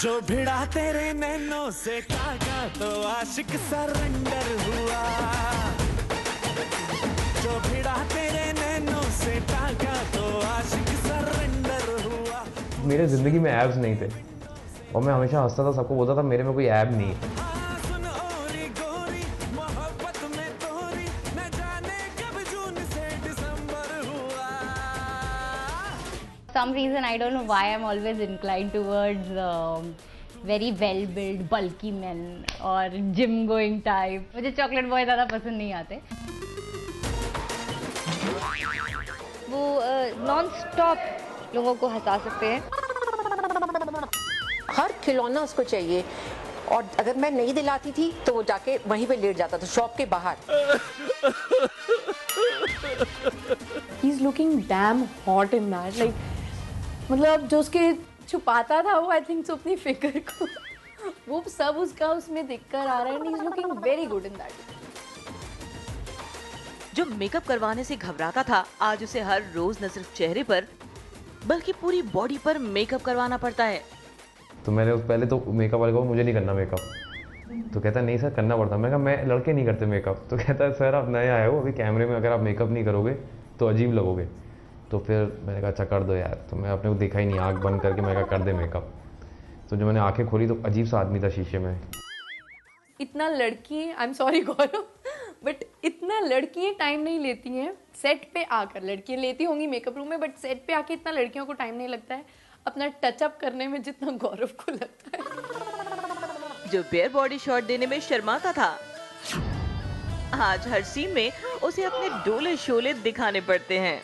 जो भिड़ा तेरे नैनों से टाका तो आशिक सरेंडर हुआ, जो भिड़ा तेरे नैनों से टाका तो आशिक सरेंडर हुआ। मेरे ज़िंदगी में एब्स नहीं थे और मैं हमेशा हंसता था, सबको बोलता था मेरे में कोई ऐब नहीं है। Some reason I don't know why I'm always inclined towards very well-built, bulky men और gym-going type. मुझे chocolate boy ज़्यादा पसंद नहीं आते. वो non-stop लोगों को हंसा सकते हैं. हर खिलौना उसको चाहिए और अगर मैं नहीं दिलाती थी तो वो जाके वहीं पे लेट जाता था शॉप के बाहर. He's looking damn hot in that. Like मतलब जो उसके छुपाता था वो आई थिंक सो अपनी फिगर को वो सब उसका उसमें दिखकर आ रहा है. He's looking very good in that. जो मेकअप करवाने से घबराता था, आज उसे हर रोज न सिर्फ चेहरे पर बल्कि पूरी बॉडी पर मेकअप करवाना पड़ता है. तो मैंने पहले तो मेकअप वाले को मुझे नहीं करना मेकअप, तो कहता नहीं सर करना पड़ता. मैं कहा मैं लड़के नहीं करते मेकअप. तो कहता है सर आप नए आए हो, अभी कैमरे में अगर आप मेकअप नहीं करोगे तो अजीब लगोगे. तो फिर मैंने कहा अच्छा कर दो यार. तो मैं अपने को देखा ही नहीं, आँख बंद करके मैं कहा कर दे मेकअप. तो जब मैंने आंखें खोली तो अजीब सा आदमी था शीशे में. इतना लड़की I am sorry Gaurav but इतना लड़कियाँ टाइम नहीं लेती हैं सेट पे आकर. लड़कियाँ लेती होंगी मेकअप रूम में बट सेट पे आके इतना लड़कियों को टाइम नहीं लगता है अपना टचअप करने में जितना गौरव को लगता है. जो बेयर बॉडी शॉट देने में शर्माता था, आज हर सीन में उसे अपने डोले शोले दिखाने पड़ते हैं.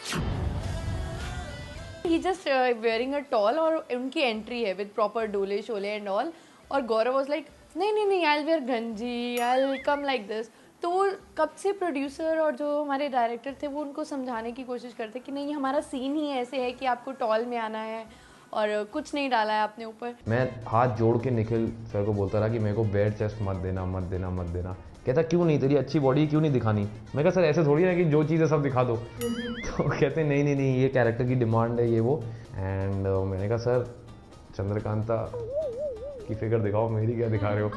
He just wearing a tall और उनकी एंट्री है with proper डोले शोले and all. और गौरव was like नहीं I'll wear गंजी, I'll come like this. तो वो कब से प्रोड्यूसर और जो हमारे डायरेक्टर थे वो उनको समझाने की कोशिश करते कि नहीं हमारा सीन ही ऐसे है कि आपको टॉल में आना है और कुछ नहीं डाला है आपने ऊपर. मैं हाथ जोड़ के निखिल सर को बोलता रहा कि मेरे को बेयर चेस्ट मत देना. कहता क्यों नहीं, तेरी अच्छी बॉडी क्यों नहीं दिखानी. मैं कहा सर ऐसे थोड़ी है कि जो चीज़ें सब दिखा दो. तो कहते नहीं ये कैरेक्टर की डिमांड है ये वो. एंड मैंने कहा सर चंद्रकांता की फिगर दिखाओ, मेरी क्या दिखा रहे हो.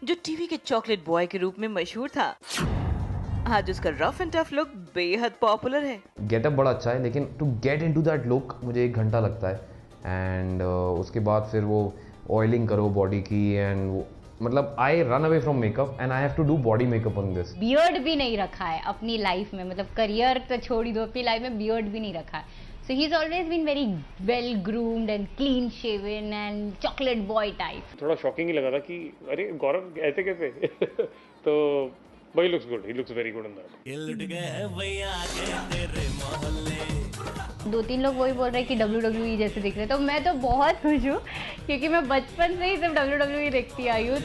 जो टीवी के चॉकलेट बॉय के रूप में मशहूर था, आज उसका रफ एंड टफ लुक बेहद पॉपुलर है. गेटअप बड़ा अच्छा है लेकिन to get into that look मुझे 1 घंटा लगता है. एंड उसके बाद फिर वो ऑयलिंग करो बॉडी की एंड मतलब I run away from makeup and I have to do body makeup on this. Beard भी नहीं रखा है अपनी लाइफ में, मतलब करियर तो छोड़ ही दो, अपनी लाइफ में बियर्ड भी नहीं रखा है. So he's always been very well groomed and clean shaven and chocolate boy type. थोड़ा शॉकिंग ही लगा था कि अरे गौरव ऐसे कैसे. तो but he looks good. He looks very good in that. 2-3 लोग वही बोल रहे हैं कि WWE जैसे दिख रहे हैं. तो मैं तो बहुत खुश हूँ क्योंकि मैं बचपन से ही सिर्फ WWE देखती आई हूँ.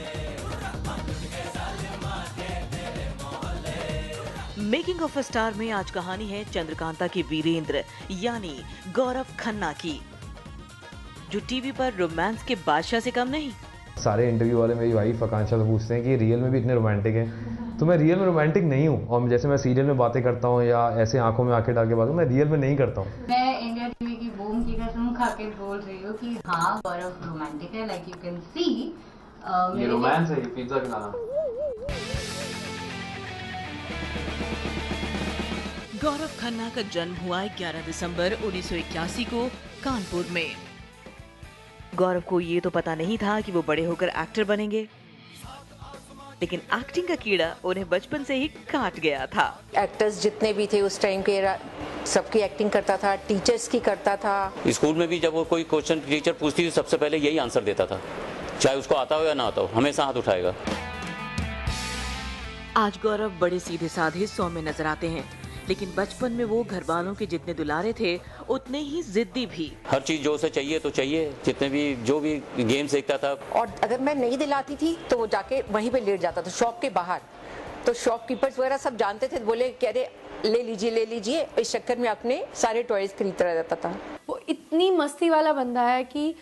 मेकिंग ऑफ अ स्टार में आज कहानी है चंद्रकांता की वीरेंद्र यानी गौरव खन्ना की, जो टीवी पर रोमांस के बादशाह से कम नहीं. सारे इंटरव्यू वाले मेरी वाइफ आकांक्षा से पूछते हैं कि रियल में भी इतने रोमांटिक हैं. तो मैं रियल में रोमांटिक नहीं हूँ. और जैसे मैं सीरियल में बातें करता हूँ या ऐसे आंखों में आंखें डाल के बात, मैं रियल में नहीं करता हूँ. मैं इंडिया टीवी की बूम की कसम खा के बोल रही हूँ कि हाँ गौरव रोमांटिक है. लाइक यू कैन सी ये रोमांस है, ये पिज्जा खिलाना. गौरव खन्ना का जन्म हुआ 11 दिसंबर 1981 को कानपुर में. गौरव को ये तो पता नहीं था कि वो बड़े होकर एक्टर बनेंगे, लेकिन एक्टिंग का कीड़ा उन्हें बचपन से ही काट गया था. एक्टर्स जितने भी थे उस टाइम के सबकी एक्टिंग करता था, टीचर्स की करता था. स्कूल में भी जब वो कोई क्वेश्चन टीचर पूछती थी सबसे पहले यही आंसर देता था, चाहे उसको आता हो या ना आता हो, हमेशा हाथ उठाएगा. आज गौरव बड़े सीधे साधे सौम्य नजर आते हैं, लेकिन बचपन में वो घर वालों के जितने दुलारे थे उतने ही जिद्दी भी. हर चीज जो उसे चाहिए तो चाहिए, जितने भी जो भी गेम्स देखता था. और अगर मैं नहीं दिलाती थी तो वो जाके वहीं पे लेट जाता था शॉप के बाहर. तो शॉपकीपर्स वगैरह सब जानते थे, बोले कह रहे ले लीजिए. इस चक्कर में अपने सारे टॉयज खरीदता रहता था. वो इतनी मस्ती वाला बंदा है कि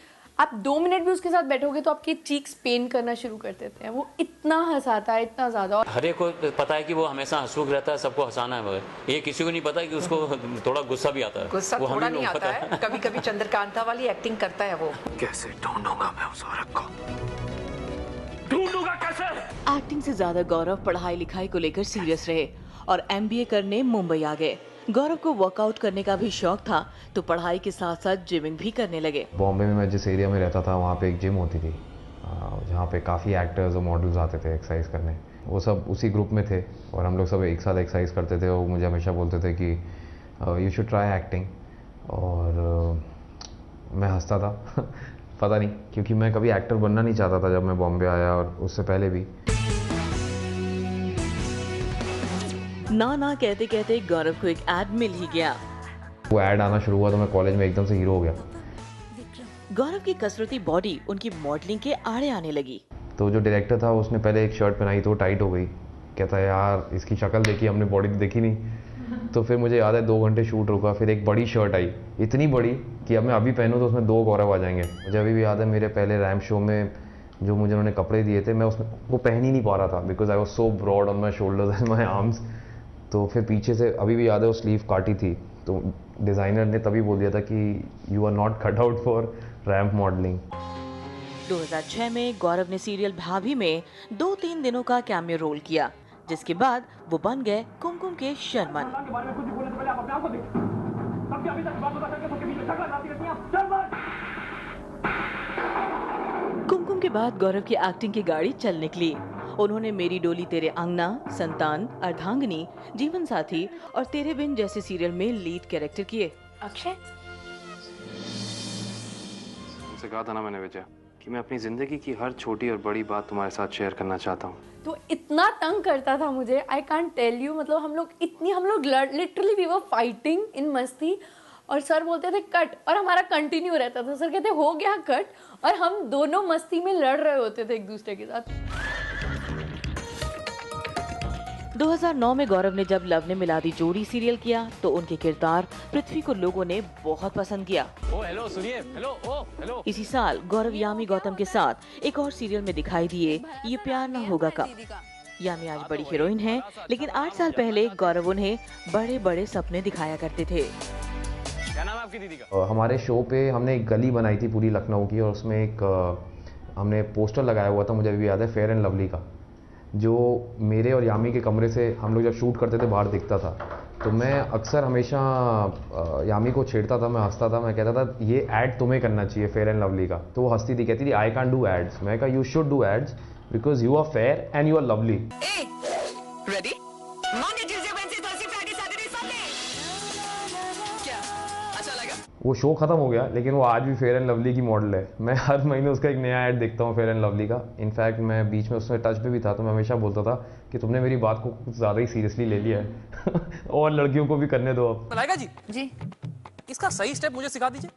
आप 2 मिनट भी उसके साथ बैठोगे तो आपके चीक्स पेन करना शुरू कर देते हैं। वो इतना हंसाता है, इतना ज़्यादा। और हर एक को पता है कि वो हमेशा हंसमुख रहता है, सबको हंसाना है, मगर ये किसी को नहीं पता कि उसको थोड़ा गुस्सा भी आता है। गुस्सा वो थोड़ा हमें नहीं लोग आता पता है, कभी कभी चंद्रकांता वाली एक्टिंग करता है वो। कैसे ढूंढूंगा मैं उस औरत को, ढूंढूंगा कैसे? एक्टिंग से ज्यादा गौरव पढ़ाई लिखाई को लेकर सीरियस रहे और MBA करने मुंबई आ गए। गौरव को वर्कआउट करने का भी शौक था तो पढ़ाई के साथ साथ जिमिंग भी करने लगे। बॉम्बे में मैं जिस एरिया में रहता था वहाँ पे एक जिम होती थी जहाँ पे काफ़ी एक्टर्स और मॉडल्स आते थे एक्सरसाइज करने। वो सब उसी ग्रुप में थे और हम लोग सब एक साथ एक्सरसाइज करते थे और मुझे हमेशा बोलते थे कि यू शुड ट्राई एक्टिंग। और मैं हंसता था पता नहीं, क्योंकि मैं कभी एक्टर बनना नहीं चाहता था जब मैं बॉम्बे आया और उससे पहले भी। ना कहते कहते गौरव को एक ऐड मिल ही गया। वो ऐड आना शुरू हुआ तो मैं कॉलेज में एकदम से हीरो हो गया। गौरव की कसरती बॉडी उनकी मॉडलिंग के आड़े आने लगी। तो जो डायरेक्टर था उसने पहले एक शर्ट पहनाई तो टाइट हो गई। कहता है यार इसकी शक्ल देखी, हमने बॉडी तो देखी नहीं। तो फिर मुझे याद है 2 घंटे शूट रुका, फिर एक बड़ी शर्ट आई, इतनी बड़ी कि अब मैं अभी पहनूँ तो उसमें 2 गौरव आ जाएंगे। मुझे अभी भी याद है मेरे पहले रैम्प शो में जो मुझे उन्होंने कपड़े दिए थे, मैं उसमें वो पहन ही नहीं पा रहा था because I was so broad on my shoulders and my arms. तो फिर पीछे से अभी भी याद है वो स्लीव काटी थी, तो डिज़ाइनर ने तभी बोल दिया था कि you are not cut out for ramp modelling. 2006 में गौरव ने सीरियल भाभी में 2-3 दिनों का कैमियो रोल किया, जिसके बाद वो बन गए कुमकुम के शर्मन। कुमकुम के बाद गौरव की एक्टिंग की गाड़ी चल निकली। उन्होंने मेरी डोली तेरे अंगना, संतान, अर्धांगिनी, जीवन साथी और तेरे बिन जैसे सीरियल में लीड कैरेक्टर किए। अक्षय, तुमसे कहा था ना मैंने विजय कि मैं अपनी जिंदगी की हर छोटी और बड़ी बात तुम्हारे साथ शेयर करना चाहता हूँ। तो इतना तंग करता था मुझे, आई कांट टेल यू। मतलब हम लोग literally we were fighting in मस्ती और सर बोलते थे कट और हमारा कंटिन्यू रहता था। सर कहते हो गया कट और हम दोनों मस्ती में लड़ रहे होते थे एक दूसरे के साथ। 2009 में गौरव ने जब लव ने मिला दी जोड़ी सीरियल किया तो उनके किरदार पृथ्वी को लोगों ने बहुत पसंद किया। ओ हेलो सुनिए, हेलो। इसी साल गौरव यामी गौतम के साथ एक और सीरियल में दिखाई दिए, ये प्यार न होगा कब। यामी आज बड़ी हीरोइन हैं, लेकिन 8 साल पहले गौरव उन्हें बड़े बड़े सपने दिखाया करते थे। क्या नाम है आपकी दीदी का? हमारे शो पे हमने एक गली बनाई थी पूरी लखनऊ की और उसमें एक हमने पोस्टर लगाया हुआ था, मुझे अभी भी याद है, फेयर एंड लवली का, जो मेरे और यामी के कमरे से हम लोग जब शूट करते थे बाहर दिखता था। तो मैं अक्सर हमेशा यामी को छेड़ता था, मैं हंसता था, मैं कहता था ये ऐड तुम्हें करना चाहिए फेयर एंड लवली का। तो वो हंसती थी, कहती थी आई कांट डू एड्स। मैं कहा you should do ads because you are fair and you are lovely. Ready? Monday, Tuesday, Wednesday, Thursday, Friday, Saturday, Sunday. क्या अच्छा लगा? वो शो खत्म हो गया लेकिन वो आज भी फेयर एंड लवली की मॉडल है। मैं हर महीने उसका एक नया ऐड देखता हूँ फेयर एंड लवली का। इनफैक्ट मैं बीच में उसमें टच पे भी था तो मैं हमेशा बोलता था कि तुमने मेरी बात को कुछ ज़्यादा ही सीरियसली ले लिया है और लड़कियों को भी करने दो अब। मलाइका जी, जी इसका सही स्टेप मुझे सिखा दीजिए।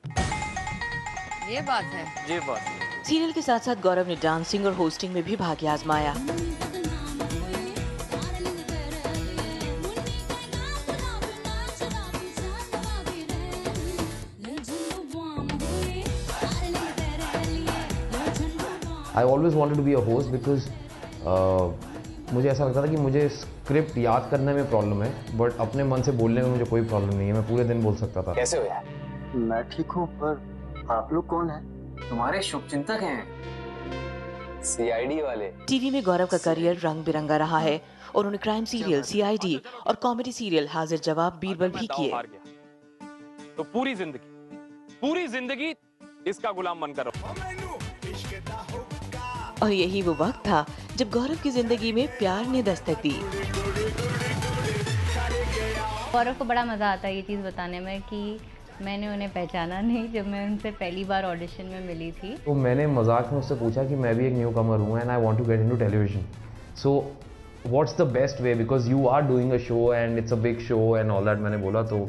ये बात है। ये बात। सीरियल के साथ साथ गौरव ने डांसिंग और होस्टिंग में भी भाग्य आजमाया। I always wanted to be a host because मुझे ऐसा लगता था कि मुझे स्क्रिप्ट याद करने में प्रॉब्लम है बट अपने मन से बोलने में मुझे कोई प्रॉब्लम नहीं है, मैं पूरे दिन बोल सकता था। कैसे हो यार? मैं ठीक हूँ, पर आप लोग कौन हैं? तुम्हारे शुभचिंतक हैं, CID वाले। टीवी में गौरव का करियर रंग बिरंगा रहा है। उन्होंने क्राइम सीरियल CID और कॉमेडी सीरियल हाजिर जवाब बीरबल भी किए। तो पूरी जिंदगी इसका गुलाम बनकर रहो। और यही वो वक्त था जब गौरव की जिंदगी में प्यार ने दस्तक दी। गौरव को बड़ा मज़ा आता है ये चीज़ बताने में कि मैंने उन्हें पहचाना नहीं जब मैं उनसे पहली बार ऑडिशन में मिली थी। तो मैंने मजाक में उससे पूछा कि मैं भी एक न्यू कमर हूँ and I want to get into television, so what's the best way because you are doing a show and it's a big show and all that. मैंने बोला तो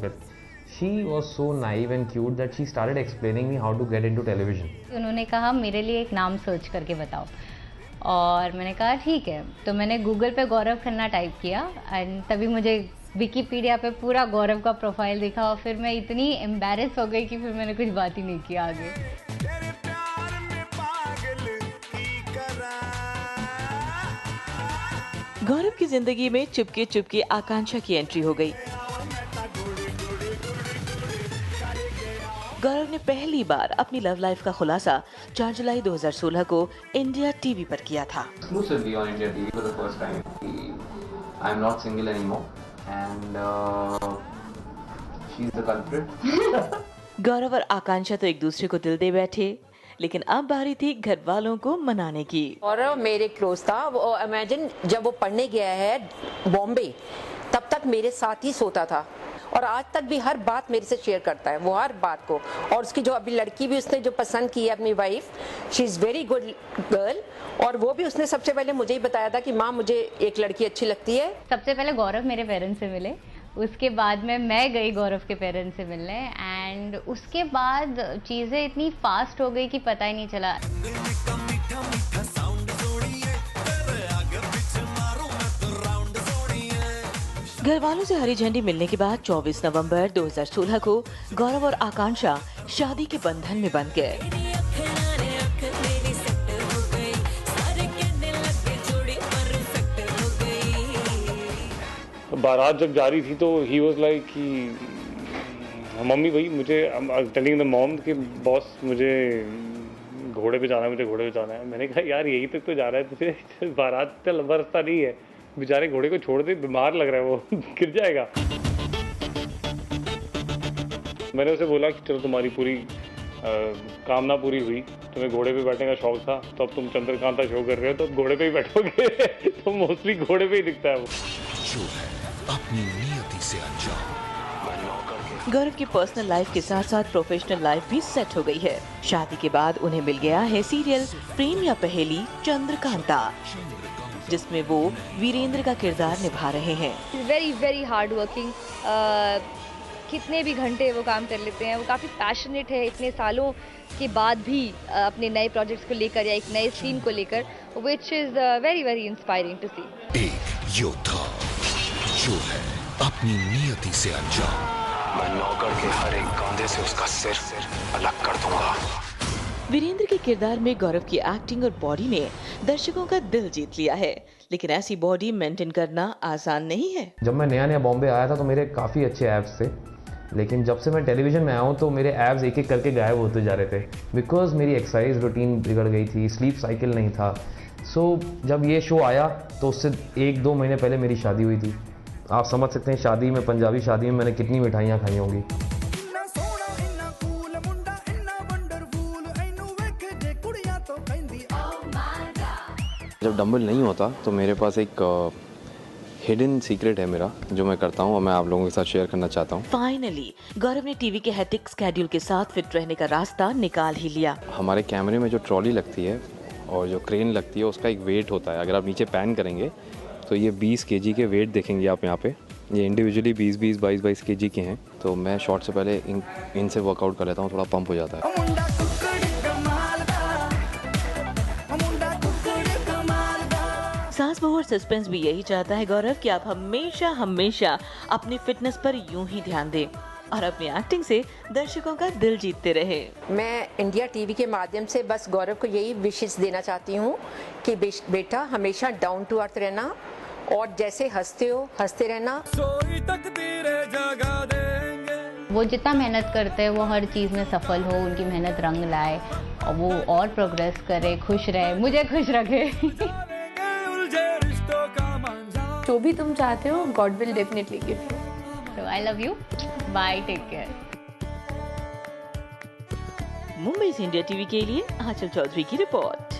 she was so naive and cute that she started explaining me how to get into television. उन्होंने कहा मेरे लिए एक नाम search करके बताओ और मैंने कहा ठीक है। तो मैंने गूगल पे गौरव खन्ना टाइप किया एंड तभी मुझे विकीपीडिया पे पूरा गौरव का प्रोफाइल दिखा और फिर मैं इतनी एम्बैरेस हो गई कि फिर मैंने कुछ बात ही नहीं किया आगे। गौरव की जिंदगी में चुपके चुपके आकांक्षा की एंट्री हो गई। गौरव ने पहली बार अपनी लव लाइफ का खुलासा 4 जुलाई 2016 को इंडिया टीवी पर किया था। गौरव और आकांक्षा तो एक दूसरे को दिल दे बैठे, लेकिन अब बारी थी घर वालों को मनाने की। गौरव मेरे क्लोज था। वो इमेजिन जब वो पढ़ने गया है बॉम्बे, तब तक मेरे साथ ही सोता था और आज तक भी हर बात मेरे से शेयर करता है, वो हर बात को। और उसकी जो अभी लड़की भी उसने जो पसंद की है अपनी wife, she is very good girl. और वो भी उसने सबसे पहले मुझे ही बताया था कि माँ मुझे एक लड़की अच्छी लगती है। सबसे पहले गौरव मेरे पेरेंट्स से मिले, उसके बाद में मैं गई गौरव के पेरेंट्स से मिलने, एंड उसके बाद चीज़ें इतनी फास्ट हो गई कि पता ही नहीं चला। घर वालों से हरी झंडी मिलने के बाद 24 नवंबर 2016 को गौरव और आकांक्षा शादी के बंधन में बंध गए। बारात जब जा रही थी तो ही वाज लाइक कि मम्मी भाई मुझे टेलिंग द मॉम कि बॉस मुझे घोड़े पे जाना है, मुझे घोड़े पे जाना है। मैंने कहा यार यही तक तो जा रहा है, तुझे बारात तो लंबा रास्ता नहीं है, बेचारे घोड़े को छोड़ दे, बीमार लग रहा है वो गिर जाएगा। मैंने उसे बोला कि चलो तुम्हारी पूरी कामना पूरी हुई, तुम्हें घोड़े पे बैठने का शौक था, तो अब तुम चंद्रकांता शो कर रहे हो तो अब घोड़े पे ही बैठोगे तो मोस्टली घोड़े पे ही दिखता है वो। जो है अपनी नियति से अनजान। गौरव की पर्सनल लाइफ के साथ साथ प्रोफेशनल लाइफ भी सेट हो गई है। शादी के बाद उन्हें मिल गया है सीरियल प्रेम या पहेली चंद्रकांता, जिसमें वो वीरेंद्र का किरदार निभा रहे हैं। वेरी वेरी हार्ड वर्किंग, कितने भी घंटे वो काम कर लेते हैं। वो काफ़ी पैशनेट है इतने सालों के बाद भी अपने नए प्रोजेक्ट्स को लेकर या एक नए सीन को लेकर, which is very very inspiring to see. एक योद्धा जो है अपनी नियति से अनजान। मैं नौकर के हर एक कांधे से उसका सिर अलग कर दूंगा। वीरेंद्र के किरदार में गौरव की एक्टिंग और बॉडी ने दर्शकों का दिल जीत लिया है, लेकिन ऐसी बॉडी मेंटेन करना आसान नहीं है। जब मैं नया बॉम्बे आया था तो मेरे काफ़ी अच्छे एब्स थे, लेकिन जब से मैं टेलीविजन में आया हूँ तो मेरे एब्स एक एक करके गायब होते जा रहे थे, बिकॉज मेरी एक्सरसाइज रूटीन बिगड़ गई थी, स्लीप साइकिल नहीं था। सो जब ये शो आया तो उससे 1-2 महीने पहले मेरी शादी हुई थी। आप समझ सकते हैं शादी में, पंजाबी शादी में मैंने कितनी मिठाइयाँ खाई होंगी। जब डंबल नहीं होता तो मेरे पास एक हिडन सीक्रेट है मेरा, जो मैं करता हूँ और मैं आप लोगों के साथ शेयर करना चाहता हूँ। फाइनली गौरव ने टीवी के हेक्टिक स्केड्यूल के साथ फिट रहने का रास्ता निकाल ही लिया। हमारे कैमरे में जो ट्रॉली लगती है और जो क्रेन लगती है उसका एक वेट होता है। अगर आप नीचे पैन करेंगे तो ये 20 kg के वेट देखेंगे आप यहाँ पे। ये इंडिविजुअली 20-20, 22-22 kg के हैं। तो मैं शॉट से पहले इनसे वर्कआउट कर लेता हूँ, थोड़ा पंप हो जाता है। सास बहू और सस्पेंस भी यही चाहता है गौरव कि आप हमेशा हमेशा अपनी फिटनेस पर यूं ही ध्यान दें और अपनी एक्टिंग से दर्शकों का दिल जीतते रहे। मैं इंडिया टीवी के माध्यम से बस गौरव को यही विशेष देना चाहती हूँ कि बेटा हमेशा डाउन टू अर्थ रहना और जैसे हंसते हो हंसते रहना। वो जितना मेहनत करते हैं वो हर चीज़ में सफल हो, उनकी मेहनत रंग लाए और वो और प्रोग्रेस करे, खुश रहे, मुझे खुश रखे। जो भी तुम चाहते हो God will definitely give you. So I love you. Bye. Take care. Mumbai से इंडिया टीवी के लिए आंचल चौधरी की रिपोर्ट।